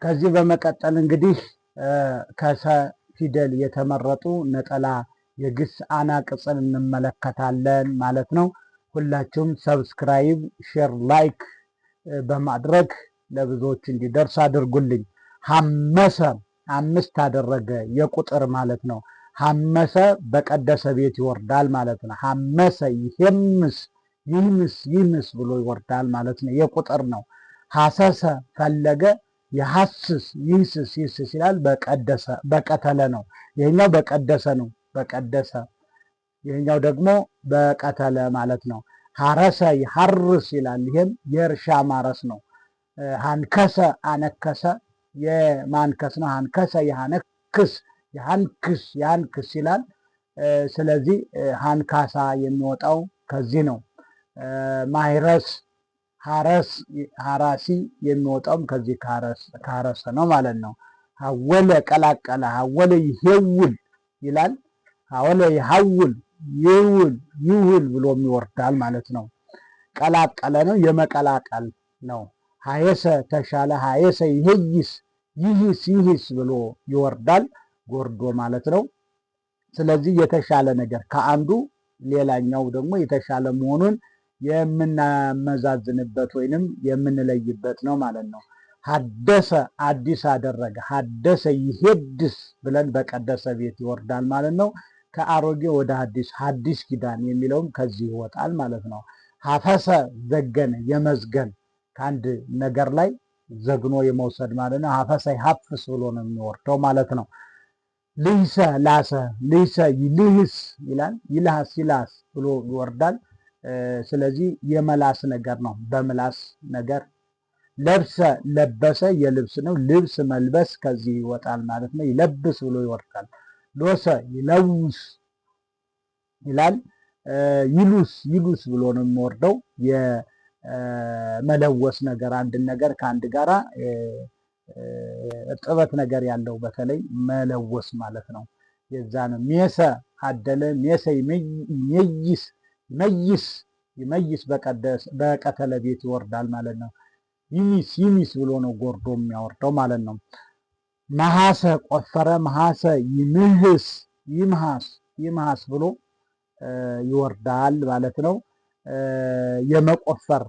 ከዚህ በመቀጠል እንግዲህ ከሰ ፊደል የተመረጡ ነጠላ የግስ አናቅጽን እንመለከታለን ማለት ነው። ሁላችሁም ሰብስክራይብ፣ ሼር፣ ላይክ በማድረግ ለብዙዎች እንዲደርስ አድርጉልኝ። ሐመሰ 5 አደረገ የቁጥር ማለት ነው። ሐመሰ በቀደሰ ቤት ይወርዳል ማለት ነው። ሐመሰ ይሄምስ ይህምስ ብሎ ይወርዳል ማለት ነው። የቁጥር ነው። ሐሰሰ ፈለገ የሐስስ ይህስስ ይላል። በቀተለ ነው። ይሄኛው በቀደሰ ነው። በቀደሰ ይሄኛው ደግሞ በቀተለ ማለት ነው። ሐረሰ ይሐርስ ይላል። ይሄም የእርሻ ማረስ ነው። ሃንከሰ አነከሰ የማንከስ ነው። ሃንከሰ የሃንክስ ይላል። ስለዚህ ሃንካሳ የሚወጣው ከዚህ ነው። ማይረስ ሐራሲ የሚወጣውም ከዚህ ካረሰ ነው ማለት ነው። ሐወለ ቀላቀለ፣ ሐወለ ይሄውል ይላል። ሐወለ ይሐውል ይውል ብሎም ይወርዳል ማለት ነው። ቀላቀለ ነው፣ የመቀላቀል ነው። ሐየሰ ተሻለ፣ ሐየሰ ይሄይስ ይህስ ብሎ ይወርዳል፣ ጎርዶ ማለት ነው። ስለዚህ የተሻለ ነገር ከአንዱ ሌላኛው ደግሞ የተሻለ መሆኑን የምናመዛዝንበት ወይንም የምንለይበት ነው ማለት ነው። ሐደሰ አዲስ አደረገ፣ ሐደሰ ይሄድስ ብለን በቀደሰ ቤት ይወርዳል ማለት ነው። ከአሮጌ ወደ ሐዲስ ኪዳን የሚለውም ከዚህ ይወጣል ማለት ነው። ሐፈሰ ዘገነ፣ የመዝገን ከአንድ ነገር ላይ ዘግኖ የመውሰድ ማለት ነው። ሐፈሰ ይሐፍስ ብሎ ነው የሚወርደው ማለት ነው። ልይሰ ላሰ፣ ልይሰ ይልህስ ይላል። ይልሃስ ብሎ ይወርዳል። ስለዚህ የመላስ ነገር ነው። በምላስ ነገር። ለብሰ ለበሰ የልብስ ነው። ልብስ መልበስ ከዚህ ይወጣል ማለት ነው። ይለብስ ብሎ ይወርዳል። ሎሰ ይለውስ ይላል። ይሉስ ብሎ ነው የሚወርደው። የመለወስ ነገር አንድን ነገር ከአንድ ጋራ እርጥበት ነገር ያለው በተለይ መለወስ ማለት ነው። የዛ ነው። ሜሰ አደለ፣ ሜሰ ይመይስ በቀተለ ቤት ይወርዳል ማለት ነው። ይሚስ ብሎ ነው ጎርዶ የሚያወርደው ማለት ነው። መሐሰ ቆፈረ፣ መሐሰ ይምሃስ ብሎ ይወርዳል ማለት ነው። የመቆፈር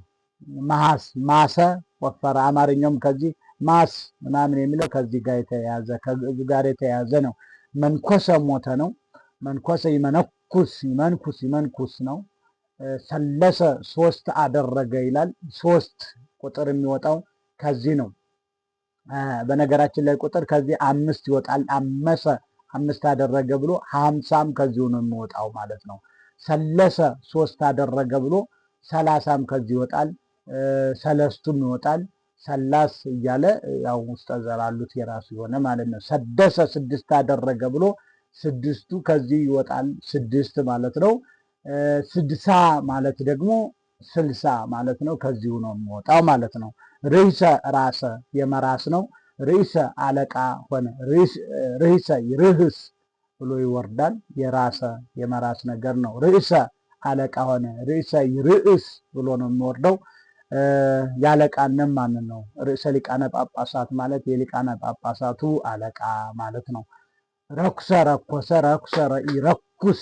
ማሰ ቆፈረ። አማርኛውም ከዚህ ማስ ምናምን የሚለው ከዚህ ጋር የተያያዘ ነው። መንኮሰ ሞተ ነው። መንኮሰ ይመንኩስ ነው። ሰለሰ 3 አደረገ ይላል። 3 ቁጥር የሚወጣው ከዚህ ነው። በነገራችን ላይ ቁጥር ከዚህ 5 ይወጣል። አመሰ 5 አደረገ ብሎ 50ም ከዚሁ ነው የሚወጣው ማለት ነው። ሰለሰ 3 አደረገ ብሎ 30ም ከዚህ ይወጣል። ሰለስቱም ይወጣል። ሰላስ እያለ ያው ውስጥ ዘላሉት የራሱ የሆነ ማለት ነው። ሰደሰ 6 አደረገ ብሎ 6ቱ ከዚህ ይወጣል። 6 ማለት ነው። ስድሳ ማለት ደግሞ 60 ማለት ነው። ከዚሁ ነው የሚወጣው ማለት ነው። ርዕሰ ራሰ የመራስ ነው። ርዕሰ አለቃ ሆነ። ርዕሰ ይርህስ ብሎ ይወርዳል። የራሰ የመራስ ነገር ነው። ርዕሰ አለቃ ሆነ። ርዕሰ ይርዕስ ብሎ ነው የሚወርደው። ያለቃንም ማንን ነው? ርዕሰ ሊቃነ ጳጳሳት ማለት የሊቃነ ጳጳሳቱ አለቃ ማለት ነው። ረኩሰ ረኮሰ፣ ረኩሰ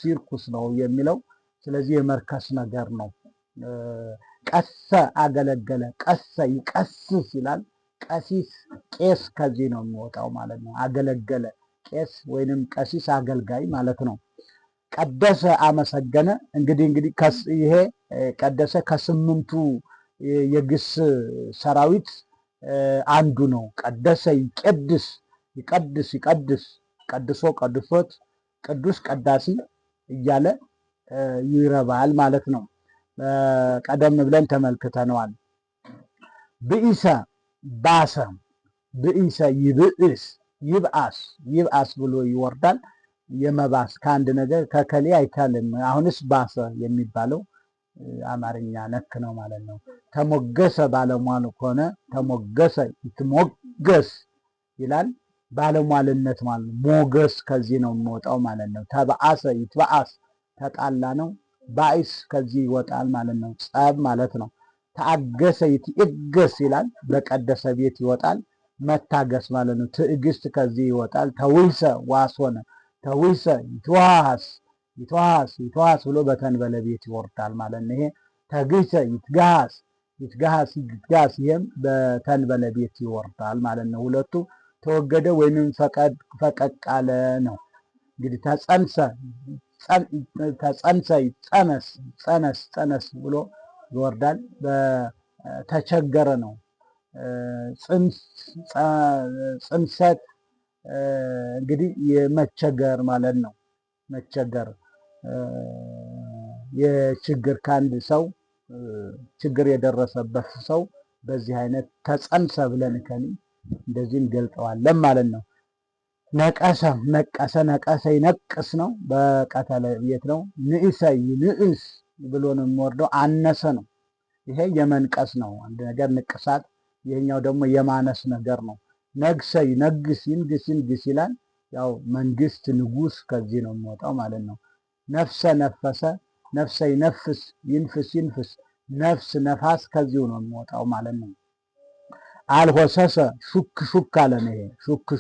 ይርኩስ ነው የሚለው። ስለዚህ የመርከስ ነገር ነው። ቀሰ አገለገለ፣ ቀሰ ይቀስስ ይላል። ቀሲስ ቄስ ከዚህ ነው የሚወጣው ማለት ነው። አገለገለ ቄስ ወይንም ቀሲስ አገልጋይ ማለት ነው። ቀደሰ አመሰገነ። እንግዲህ ይሄ ቀደሰ ከ8ቱ የግስ ሰራዊት አንዱ ነው። ቀደሰ ይቀድስ፣ ቀድሶ ቀድሶት፣ ቅዱስ ቀዳሲ እያለ ይረባል ማለት ነው። ቀደም ብለን ተመልክተነዋል። ብኢሰ ባሰ፣ ብኢሰ ይብአስ ብሎ ይወርዳል። የመባስ ከአንድ ነገር ከከሌ አይቻልም። አሁንስ ባሰ የሚባለው አማርኛ ነክ ነው ማለት ነው። ተሞገሰ ባለሟል ከሆነ ተሞገሰ ይትሞገስ ይላል። ባለሟልነት ማለት ነው። ሞገስ ከዚህ ነው የሚወጣው ማለት ነው። ተበአሰ ይትበአስ ተጣላ ነው። ባይስ ከዚህ ይወጣል ማለት ነው። ጸብ ማለት ነው። ተአገሰ ይትእገስ ይላል። በቀደሰ ቤት ይወጣል። መታገስ ማለት ነው። ትዕግስት ከዚህ ይወጣል። ተውሰ ዋስ ሆነ። ተውሰ ይትዋሃስ ይትዋሃስ ብሎ በተንበለ ቤት ይወርዳል ማለት ነው። ይሄ ተግሰ ይትጋሃስ ይትጋሃስ ይህም በተንበለ ቤት ይወርዳል ማለት ነው። ሁለቱ ተወገደ ወይንም ፈቀቅ አለ ነው። እንግዲህ ተጸንሰ ጸነስ ብሎ ይወርዳል። ተቸገረ ነው። ጽንሰት እንግዲህ የመቸገር ማለት ነው። መቸገር የችግር ከአንድ ሰው ችግር የደረሰበት ሰው በዚህ አይነት ተጸንሰ ብለን እንደዚህ እንገልጠዋለን ማለት ነው። ነቀሰ ይነቅስ ነው። በቀተለ ቤት ነው። ንእሰ ይንእስ ብሎ ነው የሚወርደው። አነሰ ነው። ይሄ የመንቀስ ነው። አንድ ነገር ንቅሳት፣ ይሄኛው ደግሞ የማነስ ነገር ነው። ነግሰ ይነግስ ይንግስ ይላል። ያው መንግስት ንጉስ ከዚህ ነው የሚወጣው ማለት ነው። ነፍሰ ነፈሰ ነፍሰ ይነፍስ ይንፍስ ነፍስ ነፋስ ከዚሁ ነው የሚወጣው ማለት ነው። አልሆሰሰ ሹክ አለ ነው። ይሄ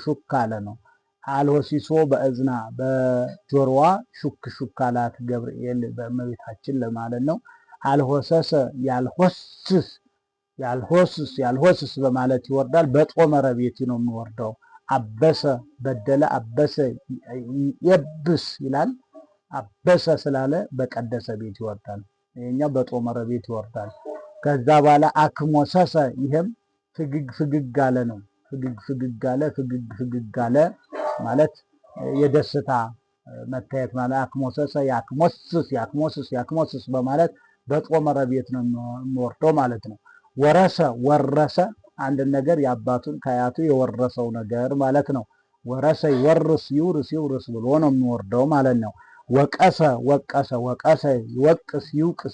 ሹክ አለ ነው። አልሆሲሶ በእዝና በጆሮዋ ሹክ አላት ገብርኤል በእመቤታችን ለማለት ነው። አልሆሰሰ ያልሆስስ በማለት ይወርዳል። በጦመረ ቤቲ ነው የሚወርደው። አበሰ በደለ አበሰ የብስ ይላል። አበሰ ስላለ በቀደሰ ቤት ይወርዳል። ይሄኛው በጦመረ ቤት ይወርዳል። ከዛ በኋላ አክሞሰሰ ይሄም ፍግግ አለ ነው። ፍግግ አለ ማለት የደስታ መታየት ማለት አክሞሰሰ ያክሞስስ በማለት በጦመረ ቤት ነው የሚወርደው ማለት ነው። ወረሰ አንድ ነገር የአባቱን ከአያቱ የወረሰው ነገር ማለት ነው። ወረሰ ይወርስ ይውርስ ብሎ ነው የሚወርደው ማለት ነው። ወቀሰ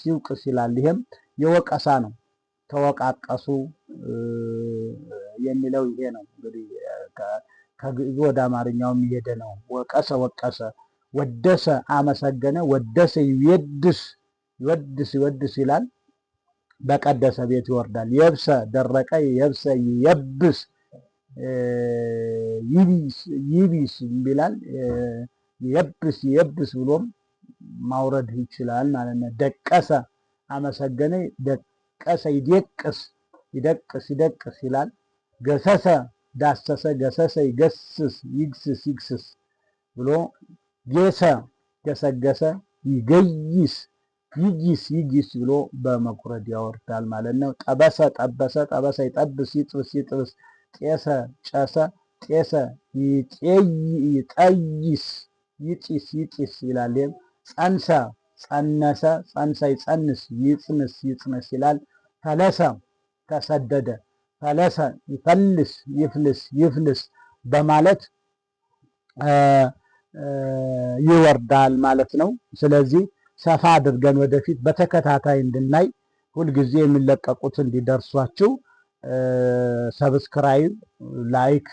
ይውቅስ ይላል። ይሄም የወቀሳ ነው። ተወቃቀሱ የሚለው ይሄ ነው። እንግዲህ ከግዕዙ ወደ አማርኛው የሚሄደ ነው። ወቀሰ ወደሰ አመሰገነ። ወደሰ ይወድስ ይላል። በቀደሰ ቤት ይወርዳል። የብሰ ደረቀ የብሰ ይየብስ ይቢስ ይላል። የብስ ብሎም ማውረድ ይችላል ማለት ነው። ደቀሰ አመሰገነ። ደቀሰ ይደቅስ ይላል። ገሰሰ ዳሰሰ ገሰሰ ይግስስ ብሎ ጌሰ ገሰገሰ ይገይስ ብሎ በመቁረድ ያወርዳል ማለት ነው። ጠበሰ ይጠብስ ይጥብስ። ጤሰ ጨሰ ጤሰ ይጢስ ይላል። ጸነሰ ይጸንስ ይጽንስ ይላል። ፈለሰ ተሰደደ ፈለሰ ይፍልስ በማለት ይወርዳል ማለት ነው። ስለዚህ ሰፋ አድርገን ወደፊት በተከታታይ እንድናይ ሁልጊዜ የሚለቀቁት እንዲደርሷችሁ ሰብስክራይብ፣ ላይክ፣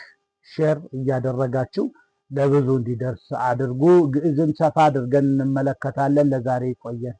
ሼር እያደረጋችሁ ለብዙ እንዲደርስ አድርጉ። ግዕዝን ሰፋ አድርገን እንመለከታለን። ለዛሬ ይቆየን።